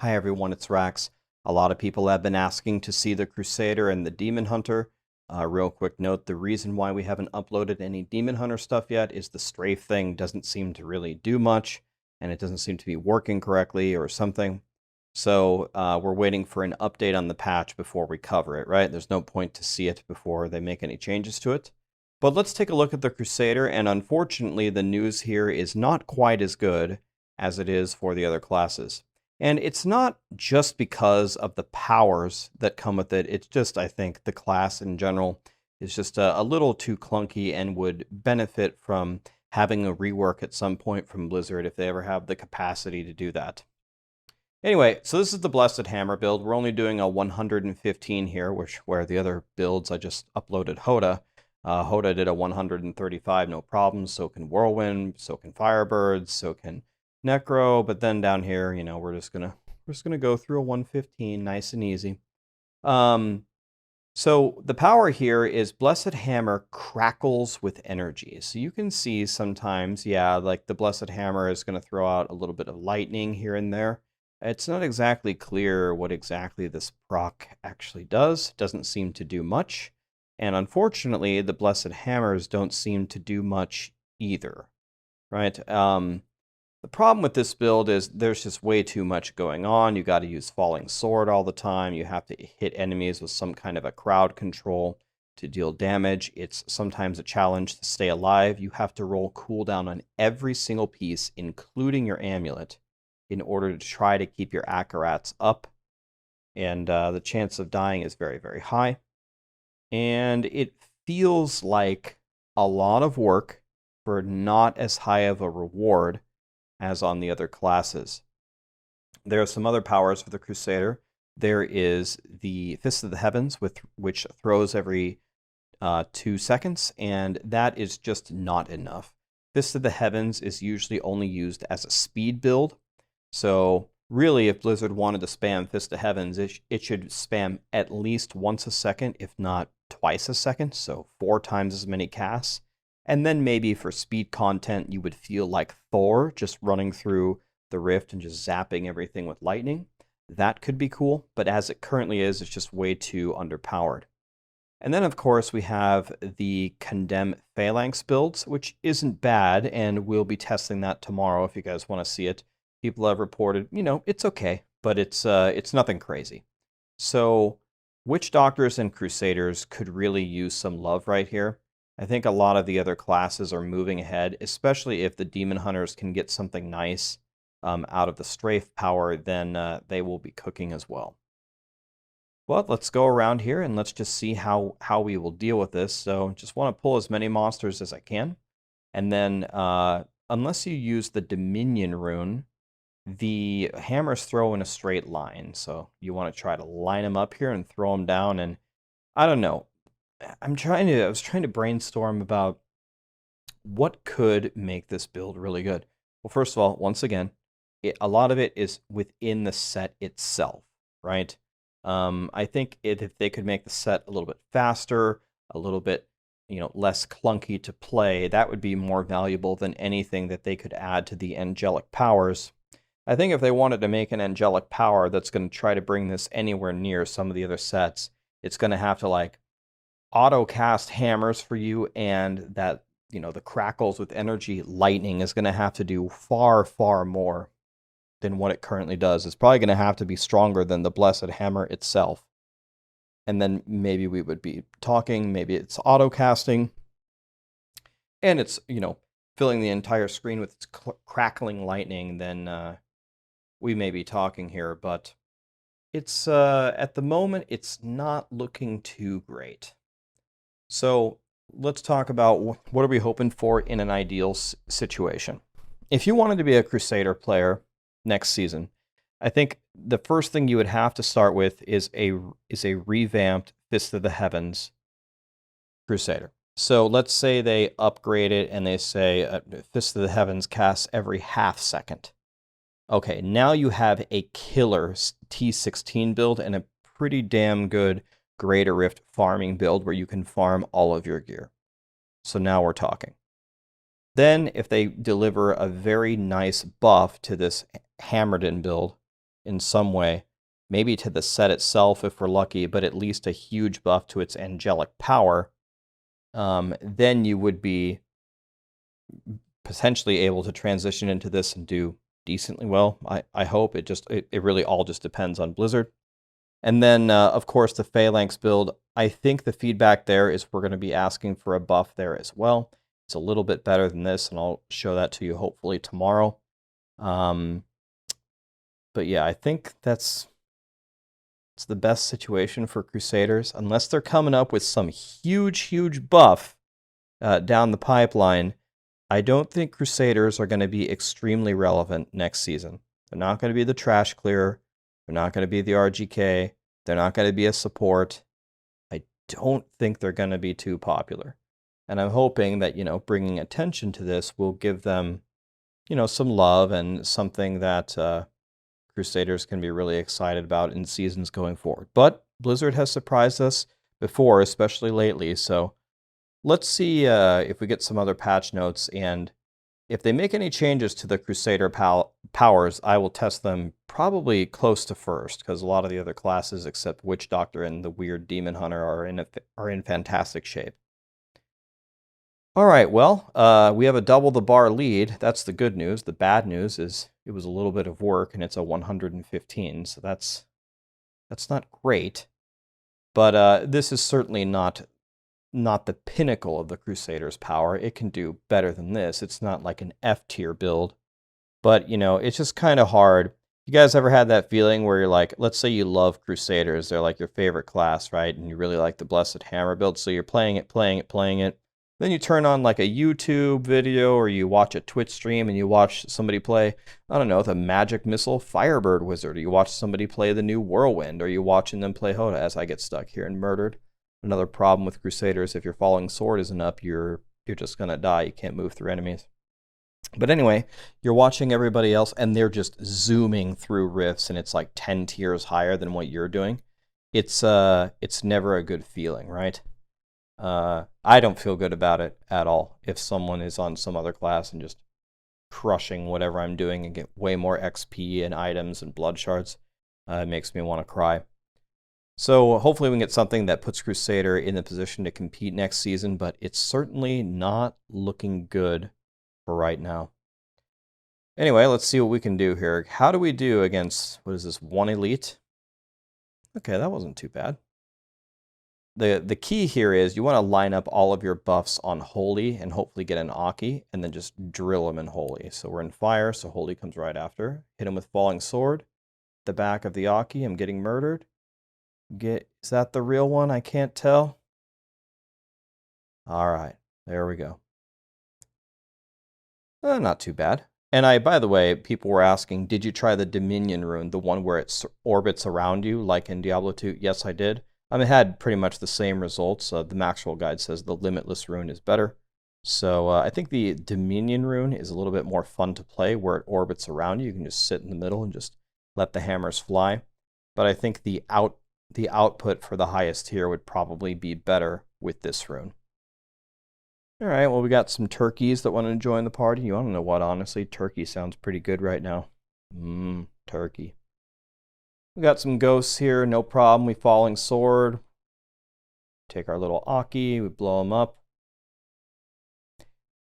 Hi everyone, it's Rax. A lot of people have been asking to see the Crusader and the Demon Hunter. Real quick note, the reason why we haven't uploaded any Demon Hunter stuff yet is the strafe thing doesn't seem to really do much, and it doesn't seem to be working correctly or something. So we're waiting for an update on the patch before we cover it, right? There's no point to see it before they make any changes to it. But let's take a look at the Crusader, and unfortunately the news here is not quite as good as it is for the other classes. And it's not just because of the powers that come with it. It's just, I think, the class in general is just a little too clunky and would benefit from having a rework at some point from Blizzard if they ever have the capacity to do that. Anyway, so this is the Blessed Hammer build. We're only doing a 115 here, where the other builds I just uploaded Hoda. Hoda did a 135, no problems. So can Whirlwind, so can Firebirds, so can Necro, but then down here, you know, we're just gonna go through a 115, nice and easy. So the power here is Blessed Hammer crackles with energy. So you can see sometimes, yeah, like the Blessed Hammer is going to throw out a little bit of lightning here and there. It's not exactly clear what exactly this proc actually does. Doesn't seem to do much. And unfortunately, the Blessed Hammers don't seem to do much either, right? The problem with this build is there's just way too much going on. You got to use Falling Sword all the time. You have to hit enemies with some kind of a crowd control to deal damage. It's sometimes a challenge to stay alive. You have to roll cooldown on every single piece, including your amulet, in order to try to keep your Akkarats up. And the chance of dying is very, very high. And it feels like a lot of work for not as high of a reward as on the other classes. There are some other powers for the Crusader. There is the Fist of the Heavens, which throws every 2 seconds, and that is just not enough. Fist of the Heavens is usually only used as a speed build. So really, if Blizzard wanted to spam Fist of Heavens, it should spam at least once a second, if not twice a second, so 4 times as many casts. And then maybe for speed content, you would feel like Thor, just running through the rift and just zapping everything with lightning. That could be cool, but as it currently is, it's just way too underpowered. And then, of course, we have the Condemn Phalanx builds, which isn't bad, and we'll be testing that tomorrow if you guys want to see it. People have reported, you know, it's okay, but it's nothing crazy. So Witch Doctors and Crusaders could really use some love right here. I think a lot of the other classes are moving ahead, especially if the Demon Hunters can get something nice out of the strafe power, then they will be cooking as well. Well, let's go around here and let's just see how we will deal with this. So just want to pull as many monsters as I can. And then unless you use the Dominion rune, the hammers throw in a straight line. So you want to try to line them up here and throw them down. And I don't know. I was trying to brainstorm about what could make this build really good. Well, first of all, once again, a lot of it is within the set itself, right? I think if they could make the set a little bit faster, a little bit, you know, less clunky to play, that would be more valuable than anything that they could add to the angelic powers. I think if they wanted to make an angelic power that's going to try to bring this anywhere near some of the other sets, it's going to have to like auto cast hammers for you, and that, you know, the crackles with energy lightning is going to have to do far, far more than what it currently does. It's probably going to have to be stronger than the Blessed Hammer itself. And then maybe we would be talking, maybe it's auto casting, and it's, you know, filling the entire screen with its crackling lightning, then we may be talking here, but it's at the moment it's not looking too great. So let's talk about what are we hoping for in an ideal situation. If you wanted to be a Crusader player next season, I think the first thing you would have to start with is a revamped Fist of the Heavens Crusader. So let's say they upgrade it and they say Fist of the Heavens casts every half second. Okay, now you have a killer T16 build and a pretty damn good Greater Rift farming build where you can farm all of your gear. So now we're talking. Then if they deliver a very nice buff to this Hammerden build, in some way. Maybe to the set itself if we're lucky, but at least a huge buff to its angelic power, then you would be potentially able to transition into this and do decently well. I hope. It really all just depends on Blizzard. And then, of course, the Phalanx build. I think the feedback there is we're going to be asking for a buff there as well. It's a little bit better than this, and I'll show that to you hopefully tomorrow. But yeah, I think it's the best situation for Crusaders, unless they're coming up with some huge buff down the pipeline. I don't think Crusaders are going to be extremely relevant next season. They're not going to be the trash clearer. They're not going to be the RGK. They're not going to be a support. I don't think they're going to be too popular. And I'm hoping that, bringing attention to this will give them, some love and something that Crusaders can be really excited about in seasons going forward. But Blizzard has surprised us before, especially lately. So let's see if we get some other patch notes, and if they make any changes to the Crusader powers, I will test them probably close to first, because a lot of the other classes, except Witch Doctor and the weird Demon Hunter, are in fantastic shape. All right, well, we have a double the bar lead. That's the good news. The bad news is it was a little bit of work, and it's a 115, so that's not great. But this is certainly not the pinnacle of the Crusader's power. It can do better than this. It's not like an F tier build, but it's just kind of hard. You guys ever had that feeling where you're like, let's say you love Crusaders, they're like your favorite class, right? And you really like the Blessed Hammer build, so you're playing it. Then you turn on like a YouTube video, or you watch a Twitch stream and you watch somebody play, I don't know, the Magic Missile Firebird Wizard, or you watch somebody play the new Whirlwind, or you watching them play Hoda, as I get stuck here and murdered. Another problem with Crusaders, if your falling sword isn't up, you're just going to die. You can't move through enemies. But anyway, you're watching everybody else, and they're just zooming through rifts, and it's like 10 tiers higher than what you're doing. It's never a good feeling, right? I don't feel good about it at all if someone is on some other class and just crushing whatever I'm doing and get way more XP and items and blood shards. It makes me want to cry. So hopefully we can get something that puts Crusader in the position to compete next season, but it's certainly not looking good for right now. Anyway, let's see what we can do here. How do we do against, what is this, 1 elite? Okay, that wasn't too bad. The key here is you want to line up all of your buffs on Holy and hopefully get an Aki, and then just drill them in Holy. So we're in Fire, so Holy comes right after. Hit him with Falling Sword. The back of the Aki, I'm getting murdered. Is that the real one? I can't tell. All right, there we go. Not too bad. And by the way, people were asking, did you try the Dominion rune, the one where it orbits around you, like in Diablo 2? Yes, I did. It had pretty much the same results. The Maxroll guide says the Limitless rune is better. So I think the Dominion rune is a little bit more fun to play, where it orbits around you. You can just sit in the middle and just let the hammers fly. But I think the output for the highest tier would probably be better with this rune. All right, well, we got some turkeys that want to join the party. You want to know what, honestly? Turkey sounds pretty good right now. Turkey. We got some ghosts here, no problem. We Falling Sword. Take our little Aki, we blow them up.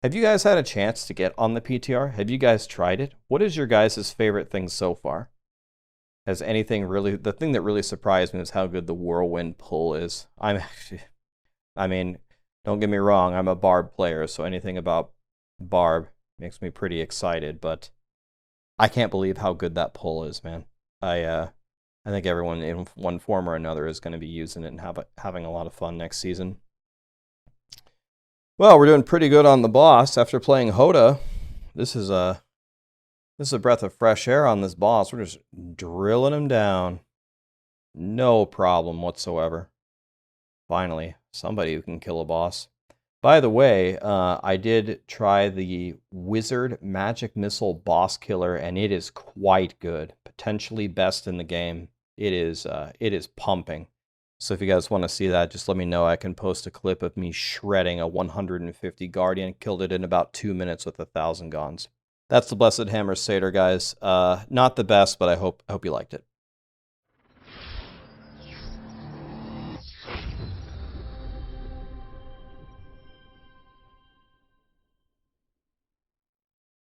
Have you guys had a chance to get on the PTR? Have you guys tried it? What is your guys' favorite thing so far? Has anything really, the thing that really surprised me was how good the Whirlwind pull is. I mean, don't get me wrong, I'm a Barb player, so anything about Barb makes me pretty excited, but I can't believe how good that pull is, man. I think everyone in one form or another is going to be using it and having a lot of fun next season. Well, we're doing pretty good on the boss after playing Hoda. This is a breath of fresh air on this boss. We're just drilling him down. No problem whatsoever. Finally, somebody who can kill a boss. By the way, I did try the Wizard Magic Missile Boss Killer, and it is quite good. Potentially best in the game. It is pumping. So if you guys want to see that, just let me know. I can post a clip of me shredding a 150 Guardian. Killed it in about 2 minutes with 1,000 Gons. That's the Blessed Hammer Satyr, guys. Not the best, but I hope you liked it.